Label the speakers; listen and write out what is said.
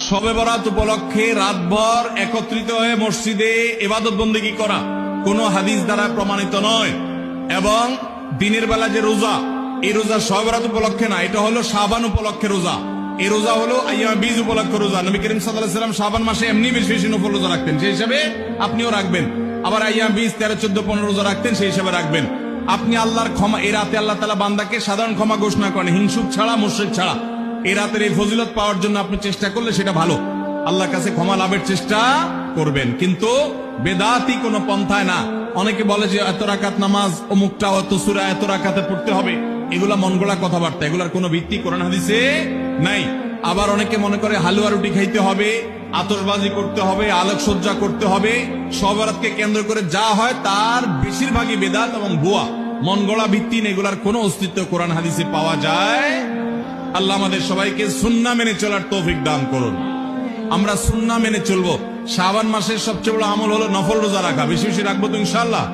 Speaker 1: শবে বরাত উপলক্ষে রাতভর একত্রিত হয়ে মসজিদে ইবাদত বন্দেগী করা কোনো হাদিস দ্বারা প্রমাণিত নয়। এবং দিনের বেলা যে রোজা, এই রোজা শবে বরাত উপলক্ষে না, এটা হলো শাবান উপলক্ষে রোজা। এই রোজা হলো আইয়াম বীজ উপলক্ষে রোজা। নবী করিম সাল্লাল্লাহু আলাইহি ওয়াসাল্লাম শাবান মাসে এমনি বেশি বেশি নফল রোজা রাখতেন, সেই হিসাবে আপনিও রাখবেন। আবার আইয়াম বীজ 13, 14, 15 রোজা রাখতেন, সেই হিসাবে রাখবেন। আপনি আল্লাহর ক্ষমা, এই রাতে আল্লাহ তাআলা বান্দাকে সাধারণ ক্ষমা ঘোষণা করেন, হিংসুক ছাড়া, মুশরিক ছাড়া। এই রাতের এই ফজিলত পাওয়ার জন্য আপনি চেষ্টা করলে সেটা ভালো, আল্লাহর কাছে ক্ষমা লাভের চেষ্টা করবেন, কিন্তু বেদাতি কোন পন্থায় না। অনেকে বলে যে এত রাকাত নামাজ, অমুকটা অত সূরা এত রাকাতে পড়তে হবে, এগুলা মন গড়া কথাবার্তা, এগুলার কোনো ভিত্তি কোরআন হাদিসে নাই। আবার অনেকে মনে করে হালুয়া রুটি খাইতে হবে, আতশবাজি করতে হবে, আলোকসজ্জা করতে হবে। শবে বরাতকে কেন্দ্র করে যা হয় তার বেশিরভাগই বেদাত এবং ভুয়া, মন গড়া ভিত্তিহীন, এগুলার কোনো অস্তিত্ব কোরআন হাদিসে পাওয়া যায়। আল্লাহ আমাদের সবাইকে সুন্নাহ মেনে চলার তৌফিক দান করুন। আমরা সুন্নাহ মেনে চলবো। শাবান মাসের সবচেয়ে বড় আমল হলো নফল রোজা রাখা। বেশি বেশি রাখবো তো ইনশাআল্লাহ।